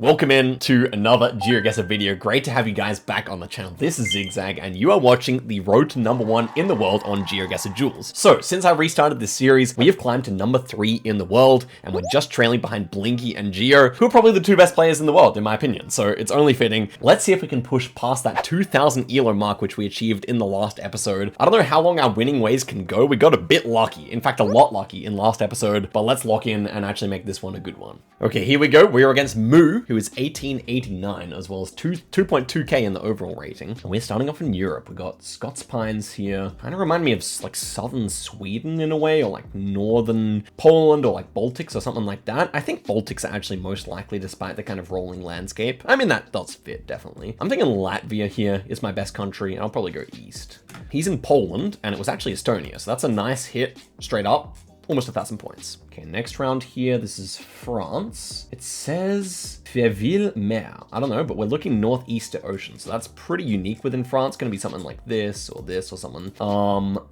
Welcome in to another Geoguessr video. Great to have you guys back on the channel. This is Zigzag, and you are watching the road to #1 in the world on Geoguessr Jewels. So, since I restarted this series, we have climbed to #3 in the world, and we're just trailing behind Blinky and Geo, who are probably the two best players in the world, in my opinion. So, it's only fitting. Let's see if we can push past that 2,000 elo mark, which we achieved in the last episode. I don't know how long our winning ways can go. We got a bit lucky. In fact, a lot lucky in last episode, but let's lock in and actually make this one a good one. Okay, here we go. We are against Moo, who is 1889, as well as 2.2k in the overall rating. And we're starting off in Europe. We got Scots Pines here. Kind of remind me of like southern Sweden in a way, or like northern Poland, or like Baltics or something like that. I think Baltics are actually most likely despite the kind of rolling landscape. I mean, that does fit, definitely. I'm thinking Latvia here is my best country, and I'll probably go east. He's in Poland, and it was actually Estonia, so that's a nice hit straight up. Almost 1,000 points. Okay, next round here, this is France. It says Fierville-Mer. I don't know, but we're looking northeast to ocean, so that's pretty unique within France. Gonna be something like this or something.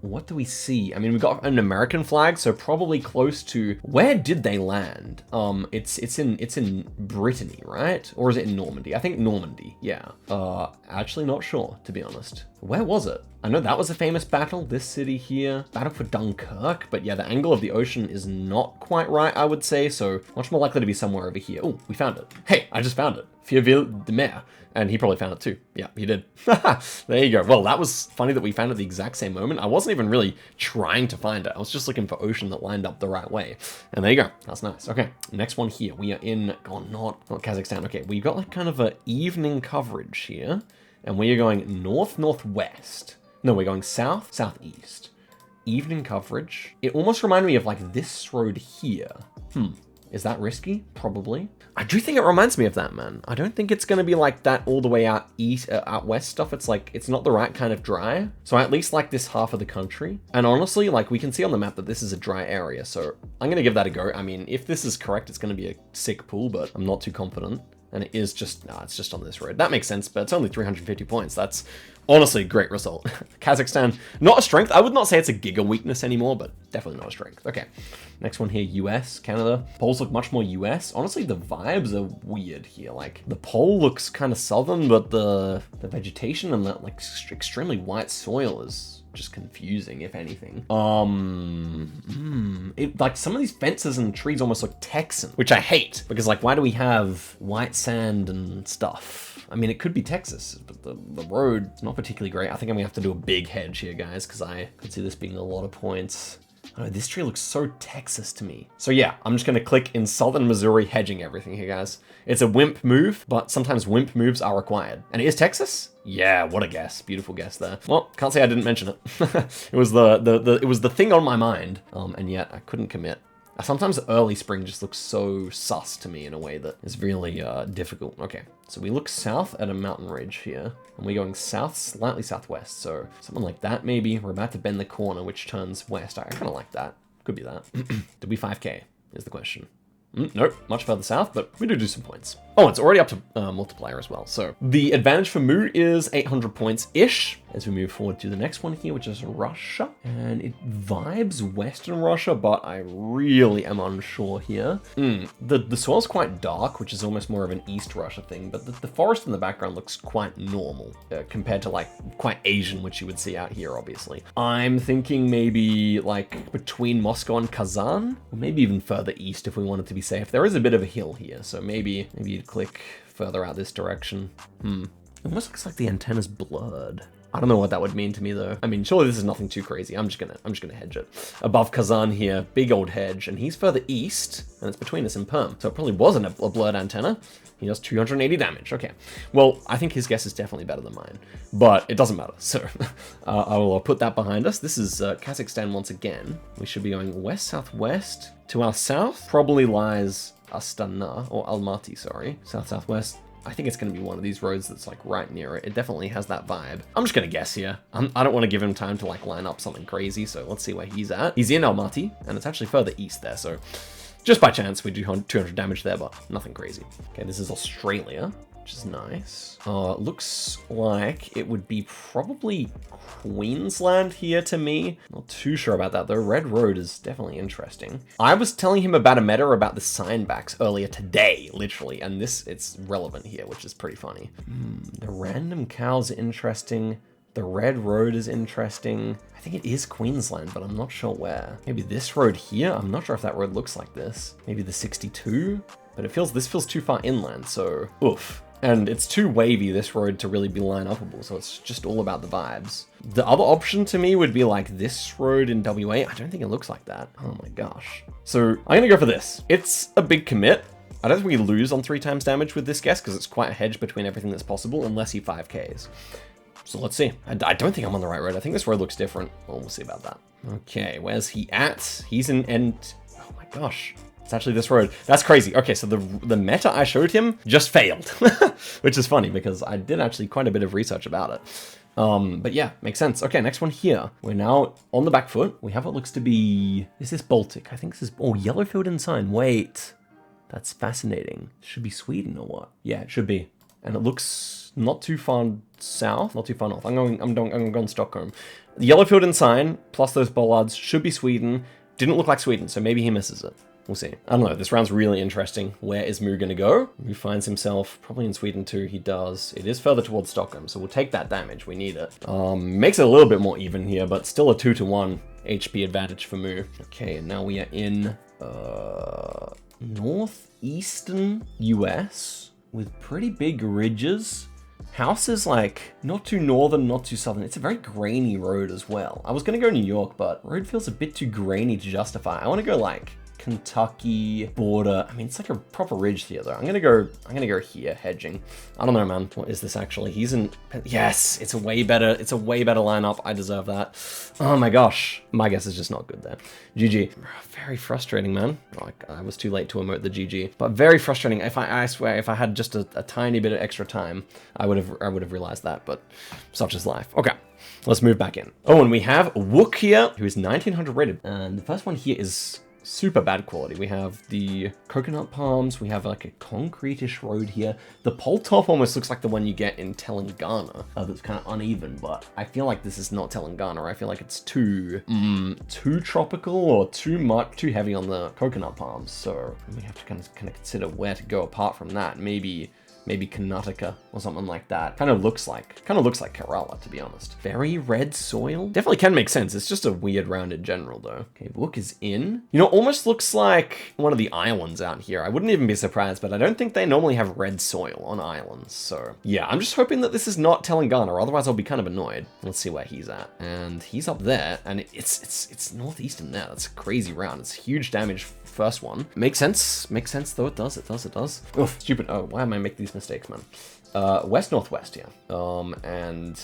What do we see? I mean, we've got an American flag, so probably close to, where did they land? It's in Brittany, right? Or is it in Normandy? I think Normandy, yeah. Actually not sure, to be honest. Where was it? I know that was a famous battle, this city here. Battle for Dunkirk, but yeah, the angle of the ocean is not quite right, I would say, so much more likely to be somewhere over here. Oh, we found it. Hey, I just found it. Fierville-Mer. And he probably found it too. Yeah, he did. There you go. Well, that was funny that we found it at the exact same moment. I wasn't even really trying to find it. I was just looking for ocean that lined up the right way. And there you go. That's nice. Okay, next one here. We are in, oh, not Kazakhstan. Okay, we've got like kind of an evening coverage here. And we are going north-northwest. No, we're going south-southeast. Evening coverage. It almost reminded me of like this road here. Is that risky? Probably. I do think it reminds me of that, man. I don't think it's gonna be like that all the way out east, out west stuff. It's like, it's not the right kind of dry. So I at least like this half of the country. And honestly, like we can see on the map that this is a dry area. So I'm gonna give that a go. I mean, if this is correct, it's gonna be a sick pool, but I'm not too confident. And it is just, no, it's just on this road. That makes sense, but it's only 350 points. That's honestly a great result. Kazakhstan, not a strength. I would not say it's a giga weakness anymore, but definitely not a strength. Okay, next one here, US, Canada. Poles look much more US. Honestly, the vibes are weird here. Like, the pole looks kind of southern, but the vegetation and that like extremely white soil is just confusing, if anything. Like some of these fences and trees almost look Texan, which I hate, because like, why do we have white sand and stuff? I mean, it could be Texas, but the road is not particularly great. I think I'm gonna have to do a big hedge here, guys, because I could see this being a lot of points. Oh, this tree looks so Texas to me. So yeah, I'm just gonna click in southern Missouri, hedging everything here, guys. It's a wimp move, but sometimes wimp moves are required. And it is Texas? Yeah, what a guess. Beautiful guess there. Well, can't say I didn't mention it. It was the thing on my mind, and yet I couldn't commit. Sometimes early spring just looks so sus to me in a way that is really difficult. Okay, so we look south at a mountain ridge here, and we're going south, slightly southwest. So something like that maybe. We're about to bend the corner, which turns west. I kind of like that. Could be that. Did we 5k is the question. Nope, much further south, but we do some points. Oh, it's already up to multiplier as well. So the advantage for Moo is 800 points-ish as we move forward to the next one here, which is Russia. And it vibes Western Russia, but I really am unsure here. The soil's quite dark, which is almost more of an East Russia thing, but the forest in the background looks quite normal compared to like quite Asian, which you would see out here, obviously. I'm thinking maybe like between Moscow and Kazan, or maybe even further east if we wanted to be safe. There is a bit of a hill here, so maybe you'd click further out this direction. It almost looks like the antenna's blurred. I don't know what that would mean to me though. I mean, surely this is nothing too crazy. I'm just gonna hedge it. Above Kazan here, big old hedge, and he's further east, and it's between us and Perm. So it probably wasn't a blurred antenna. He does 280 damage. Okay. Well, I think his guess is definitely better than mine, but it doesn't matter. So I will put that behind us. This is Kazakhstan once again. We should be going west-southwest. To our south probably lies Astana, or Almaty, sorry. South-southwest. I think it's going to be one of these roads that's like right near it. It definitely has that vibe. I'm just going to guess here. I don't want to give him time to like line up something crazy, so let's see where he's at. He's in Almaty, and it's actually further east there, so just by chance we do 200 damage there, but nothing crazy. Okay, this is Australia. which is nice. Looks like it would be probably Queensland here to me. Not too sure about that though. Red Road is definitely interesting. I was telling him about a meta about the sign backs earlier today, literally, and it's relevant here, which is pretty funny. The random cows are interesting. The Red Road is interesting. I think it is Queensland, but I'm not sure where. Maybe this road here? I'm not sure if that road looks like this. Maybe the 62? But this feels too far inland, so oof. And it's too wavy, this road, to really be line-upable, so it's just all about the vibes. The other option to me would be like this road in WA. I don't think it looks like that. Oh my gosh. So I'm gonna go for this. It's a big commit. I don't think we lose on 3 times damage with this guess, because it's quite a hedge between everything that's possible, unless he 5Ks. So let's see. I don't think I'm on the right road. I think this road looks different. Well, we'll see about that. Okay, where's he at? He's in end. Oh my gosh. It's actually this road. That's crazy. Okay, so the meta I showed him just failed, which is funny because I did actually quite a bit of research about it. But yeah, makes sense. Okay, next one here. We're now on the back foot. We have what looks to be, is this Baltic? I think this is, oh, Yellowfield Ensign. Wait, that's fascinating. Should be Sweden or what? Yeah, it should be. And it looks not too far south, not too far north. I'm going Stockholm. The Yellowfield Ensign plus those bollards should be Sweden. Didn't look like Sweden, so maybe he misses it. We'll see. I don't know, this round's really interesting. Where is Moo gonna go? Moo finds himself probably in Sweden too, he does. It is further towards Stockholm, so we'll take that damage, we need it. Makes it a little bit more even here, but still a 2-to-1 HP advantage for Moo. Okay, and now we are in northeastern US with pretty big ridges. House is like not too northern, not too southern. It's a very grainy road as well. I was gonna go New York, but road feels a bit too grainy to justify. I wanna go like Kentucky border. I mean, it's like a proper ridge here though. I'm gonna go here, hedging. I don't know, man. What is this actually? He's in, yes, it's a way better lineup. I deserve that. Oh my gosh. My guess is just not good there. GG. Very frustrating, man. Like, I was too late to emote the GG, but very frustrating. I swear, if I had just a tiny bit of extra time, I would have realized that, but such is life. Okay. Let's move back in. Oh, and we have Wook here, who is 1900 rated. And the first one here is super bad quality. We have the coconut palms. We have like a concrete-ish road here. The pole top almost looks like the one you get in Telangana. That's kind of uneven, but I feel like this is not Telangana. I feel like it's too tropical or too heavy on the coconut palms. So we have to kind of consider where to go apart from that. Maybe Karnataka or something like that. Kind of looks like Kerala, to be honest. Very red soil. Definitely can make sense. It's just a weird round in general though. Okay, Wook is in. You know, almost looks like one of the islands out here. I wouldn't even be surprised, but I don't think they normally have red soil on islands. So yeah, I'm just hoping that this is not Telangana, otherwise I'll be kind of annoyed. Let's see where he's at. And he's up there, and it's northeastern there. That's a crazy round. It's huge damage. First one. Makes sense though, it does. Oof, stupid. Oh, why am I making these mistakes, man? West-northwest here. And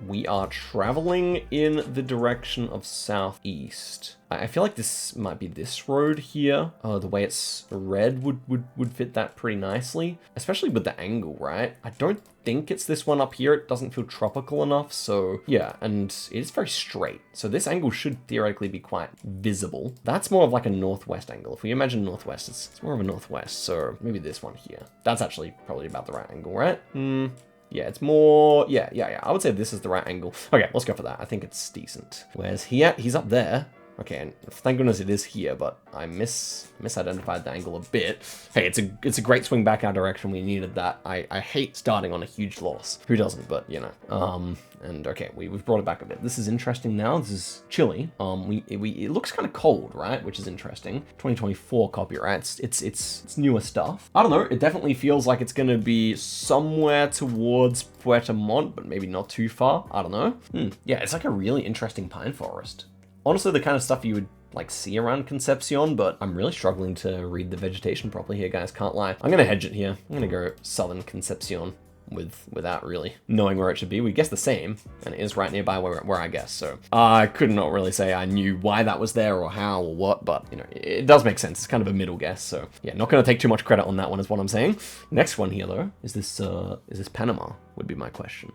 we are traveling in the direction of southeast. I feel like this might be this road here. The way it's red would fit that pretty nicely, especially with the angle, right? I don't think it's this one up here. It doesn't feel tropical enough, so yeah, and it's very straight. So this angle should theoretically be quite visible. That's more of like a northwest angle. If we imagine northwest, it's more of a northwest, so maybe this one here. That's actually probably about the right angle, right? Yeah, it's more, yeah. I would say this is the right angle. Okay, let's go for that. I think it's decent. Where's he at? He's up there. Okay, and thank goodness it is here, but I misidentified the angle a bit. Hey, it's a great swing back our direction. We needed that. I hate starting on a huge loss. Who doesn't? But you know. And okay, we've brought it back a bit. This is interesting now. This is chilly. It looks kind of cold, right? Which is interesting. 2024 copyright. It's newer stuff. I don't know. It definitely feels like it's gonna be somewhere towards Puerto Montt, but maybe not too far. I don't know. Yeah, it's like a really interesting pine forest. Honestly, the kind of stuff you would like see around Concepcion, but I'm really struggling to read the vegetation properly here, guys. Can't lie. I'm gonna hedge it here. I'm gonna go southern Concepcion without really knowing where it should be. We guessed the same, and it is right nearby where I guessed. So I could not really say I knew why that was there or how or what, but you know, it does make sense. It's kind of a middle guess. So yeah, not gonna take too much credit on that one is what I'm saying. Next one here though, is this Panama would be my question.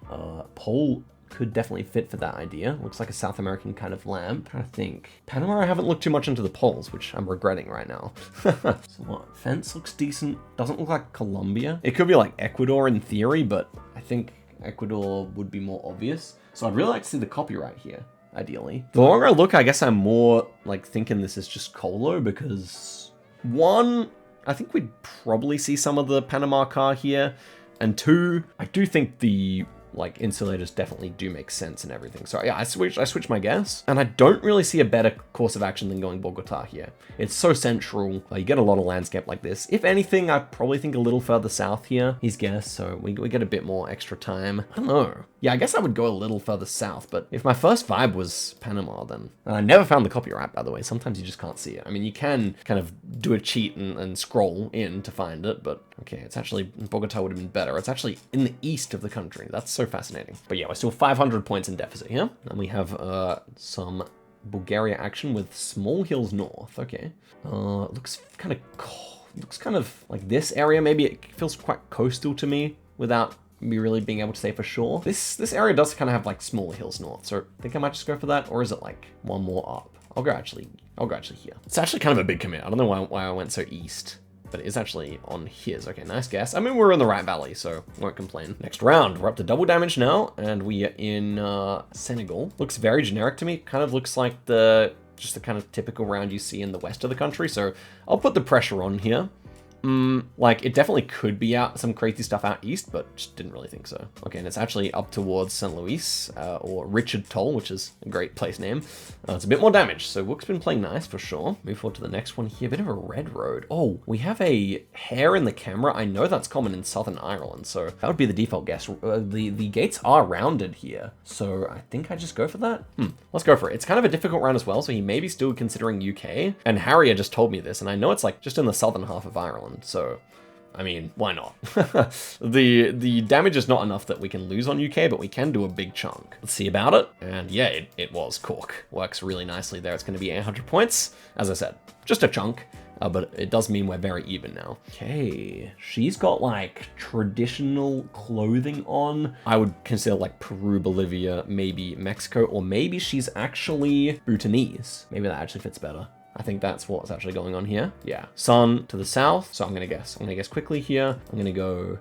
Pole could definitely fit for that idea. Looks like a South American kind of lamp. I think. Panama, I haven't looked too much into the poles, which I'm regretting right now. So what? Fence looks decent. Doesn't look like Colombia. It could be like Ecuador in theory, but I think Ecuador would be more obvious. So I'd really like to see the copyright here, ideally. The longer I look, I guess I'm more like thinking this is just Colo because one, I think we'd probably see some of the Panama car here. And two, I do think the like insulators definitely do make sense and everything. So yeah, I switched my guess. And I don't really see a better course of action than going Bogota here. It's so central. You get a lot of landscape like this. If anything, I probably think a little further south here, his guess. So we get a bit more extra time. I don't know. Yeah, I guess I would go a little further south, but if my first vibe was Panama, then... And I never found the copyright, by the way. Sometimes you just can't see it. I mean, you can kind of do a cheat and scroll in to find it, but okay, it's actually... Bogota would have been better. It's actually in the east of the country. That's so fascinating. But yeah, we're still 500 points in deficit here. And we have some Bulgaria action with small hills north. Okay. Looks kind of like this area. Maybe it feels quite coastal to me without me really being able to say for sure. This area does kind of have like smaller hills north, so I think I might just go for that, or is it like one more up? I'll go actually here. It's actually kind of a big commit. I don't know why I went so east, but it is actually on his. Okay, nice guess. I mean, we're in the right valley, so won't complain. Next round, we're up to double damage now, and we are in Senegal. Looks very generic to me. Kind of looks like just the kind of typical round you see in the west of the country, so I'll put the pressure on here. Like, it definitely could be out some crazy stuff out east, but just didn't really think so. Okay, and it's actually up towards St. Louis, or Richard Toll, which is a great place name. It's a bit more damage, so Wook's been playing nice for sure. Move forward to the next one here. A bit of a red road. Oh, we have a hair in the camera. I know that's common in Southern Ireland, so that would be the default guess. The gates are rounded here, so I think I just go for that. Let's go for it. It's kind of a difficult round as well, so he may be still considering UK. And Harrier just told me this, and I know it's like just in the southern half of Ireland. So, I mean, why not? The damage is not enough that we can lose on UK, but we can do a big chunk. Let's see about it. And yeah, it was Cork. Works really nicely there. It's going to be 800 points. As I said, just a chunk. But it does mean we're very even now. Okay, she's got like traditional clothing on. I would consider like Peru, Bolivia, maybe Mexico, or maybe she's actually Bhutanese. Maybe that actually fits better. I think that's what's actually going on here. Yeah, sun to the south. So I'm gonna guess quickly here. I'm gonna go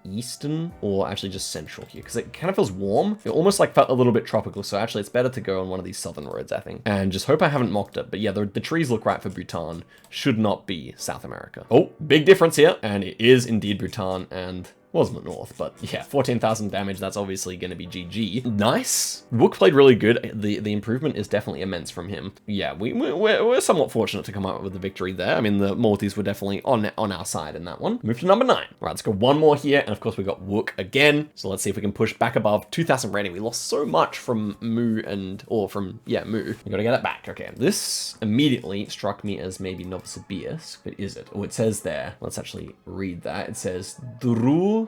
eastern, or actually just central here, because it kind of feels warm. It almost like felt a little bit tropical. So actually it's better to go on one of these southern roads, I think. And just hope I haven't mocked it. But yeah, the trees look right for Bhutan. Should not be South America. Oh, big difference here. And it is indeed Bhutan, and wasn't the north, but yeah, 14,000 damage. That's obviously going to be GG. Nice. Wook played really good. The improvement is definitely immense from him. Yeah, we're somewhat fortunate to come out with the victory there. I mean, the Maltese were definitely on our side in that one. Move to number 9. All right, let's go one more here. And of course, we got Wook again. So let's see if we can push back above 2,000 rating. We lost so much from Mu. We got to get it back. Okay, this immediately struck me as maybe Novosibirsk, but is it? Oh, it says there. Let's actually read that. It says Druzhba.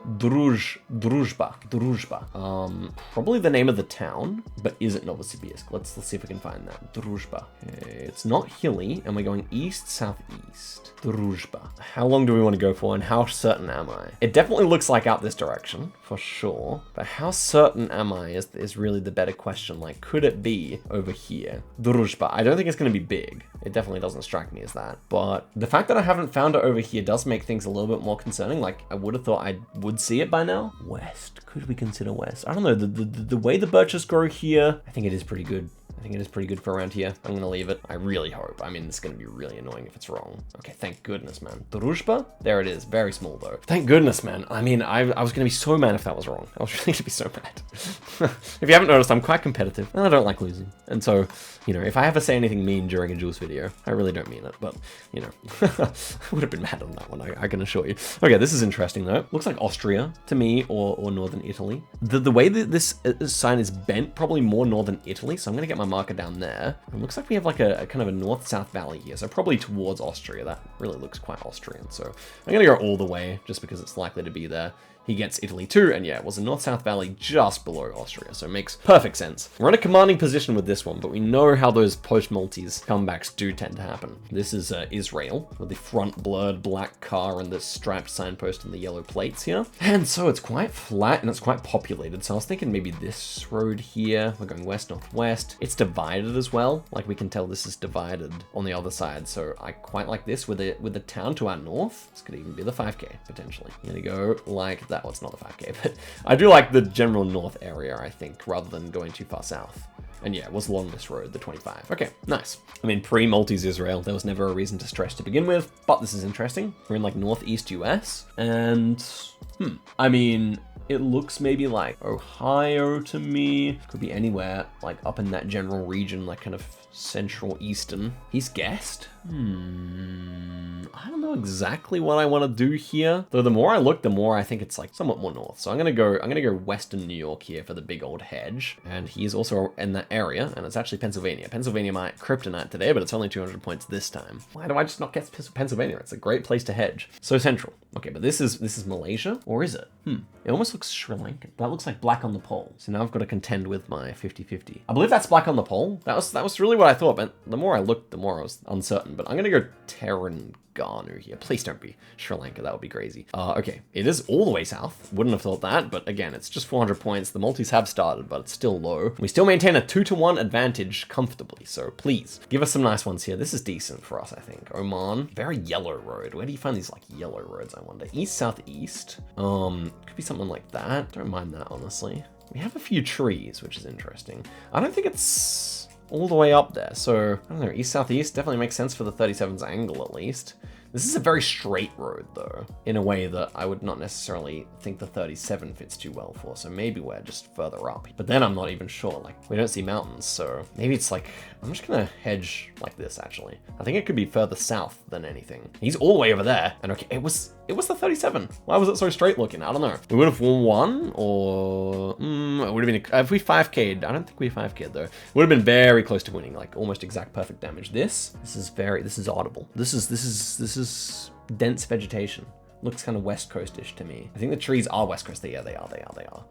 Probably the name of the town, but is it Novosibirsk? Let's see if we can find that. Druzhba. Okay, it's not hilly, and we're going east, southeast. Druzhba. How long do we want to go for, and how certain am I? It definitely looks like out this direction, for sure, but how certain am I is really the better question. Like, could it be over here? Druzhba. I don't think it's going to be big. It definitely doesn't strike me as that, but the fact that I haven't found it over here does make things a little bit more concerning. Like, I would have thought I would see it by now. West. Could we consider west? I don't know. The way the birches grow here, I think it is pretty good. I think it is pretty good for around here. I'm going to leave it. I really hope. I mean, it's going to be really annoying if it's wrong. Okay, thank goodness, man. Druzhba? There it is. Very small, though. Thank goodness, man. I mean, I was going to be so mad if that was wrong. I was really going to be so mad. If you haven't noticed, I'm quite competitive, and I don't like losing. And so, you know, if I ever say anything mean during a Jules video, I really don't mean it, but, you know, I would have been mad on that one, I can assure you. Okay, this is interesting, though. Looks like Austria to me, or northern Italy. The way that this sign is bent, probably more northern Italy, so I'm going to get my marker down there. It looks like we have like a kind of a north-south valley here, so probably towards Austria. That really looks quite Austrian, so I'm gonna go all the way just because it's likely to be there. He gets Italy too, and yeah, it was a north-south valley just below Austria, so it makes perfect sense. We're in a commanding position with this one, but we know how those post-Maltese comebacks do tend to happen. This is Israel, with the front blurred black car and the striped signpost and the yellow plates here. And so it's quite flat and it's quite populated, so I was thinking maybe this road here. We're going west-northwest. It's divided as well, like we can tell this is divided on the other side, so I quite like this with the town to our north. This could even be the 5K, potentially. I'm gonna go like that. Well, it's not the 5K, but I do like the general north area, I think, rather than going too far south. And yeah, it was along this road, the 25. Okay, nice. I mean, pre-Maltese Israel, there was never a reason to stress to begin with, but this is interesting. We're in like northeast US, and I mean, it looks maybe like Ohio to me. Could be anywhere, like up in that general region, like kind of central eastern. He's guessed. I don't know exactly what I want to do here. Though the more I look, the more I think it's like somewhat more north. So I'm gonna go western New York here for the big old hedge. And he's also in that area, and it's actually Pennsylvania. Pennsylvania might kryptonite today, but it's only 200 points this time. Why do I just not guess Pennsylvania? It's a great place to hedge. So central. Okay, but this is Malaysia, or is it? It almost looks Sri Lankan. That looks like black on the pole. So now I've got to contend with my 50-50. I believe that's black on the pole. That was really what I thought, but the more I looked, the more I was uncertain. But I'm gonna go Terengganu here. Please don't be Sri Lanka, that would be crazy. Okay, it is all the way south. Wouldn't have thought that, but again, it's just 400 points. The multis have started, but it's still low. We still maintain a 2-to-1 advantage comfortably, so please give us some nice ones here. This is decent for us, I think. Oman, very yellow road. Where do you find these like yellow roads, I wonder? East, southeast. Could be something like that. Don't mind that, honestly. We have a few trees, which is interesting. I don't think it's all the way up there, so I don't know, east southeast definitely makes sense for the 37's angle at least. This is a very straight road though, in a way that I would not necessarily think the 37 fits too well for, so maybe we're just further up. But then I'm not even sure, like we don't see mountains, so maybe it's like, I'm just gonna hedge like this actually. I think it could be further south than anything. He's all the way over there, and okay, it was the 37. Why was it so straight looking? I don't know. We would have won, or it would have been, if we 5K'd, I don't think we 5K'd though. Would have been very close to winning, like almost exact perfect damage. This is audible. This is dense vegetation. Looks kind of West Coast-ish to me. I think the trees are West Coast. Yeah, they are.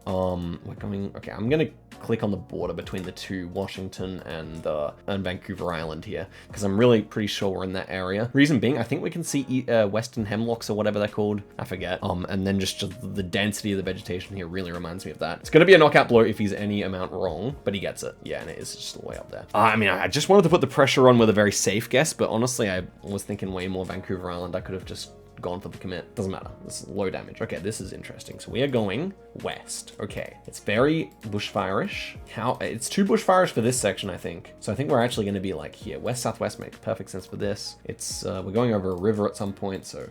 We're going, okay, I'm gonna click on the border between the two, Washington and Vancouver Island here, because I'm really pretty sure we're in that area. Reason being, I think we can see Western hemlocks or whatever they're called. I forget. And then just the density of the vegetation here really reminds me of that. It's gonna be a knockout blow if he's any amount wrong, but he gets it. Yeah, and it is just way up there. I mean, I just wanted to put the pressure on with a very safe guess, but honestly, I was thinking way more Vancouver Island. I could have just gone for the commit. Doesn't matter. This is low damage. Okay, this is interesting. So we are going west. Okay, it's very bushfire-ish. It's too bushfire-ish for this section, I think. So I think we're actually going to be like here. West-southwest makes perfect sense for this. It's we're going over a river at some point, so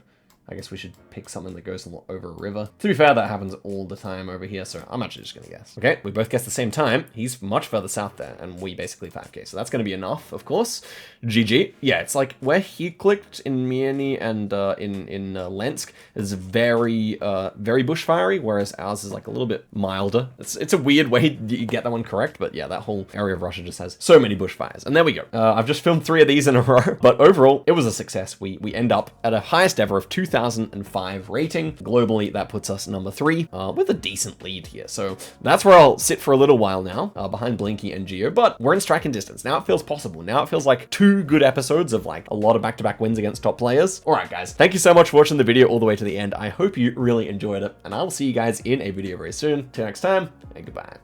I guess we should pick something that goes over a river. To be fair, that happens all the time over here, so I'm actually just gonna guess. Okay, we both guessed the same time. He's much further south there, and we basically 5K, so that's gonna be enough, of course. GG. Yeah, it's like where he clicked in Miami and in Lensk is very bushfirey, whereas ours is like a little bit milder. It's a weird way you get that one correct, but yeah, that whole area of Russia just has so many bushfires. And there we go. I've just filmed 3 of these in a row, but overall, it was a success. We end up at a highest ever of 2005 rating. Globally, that puts us number 3 with a decent lead here. So that's where I'll sit for a little while now, behind Blinky and Geo, but we're in striking distance. Now it feels possible. Now it feels like 2 good episodes of like a lot of back-to-back wins against top players. All right, guys, thank you so much for watching the video all the way to the end. I hope you really enjoyed it, and I will see you guys in a video very soon. Till next time, and goodbye.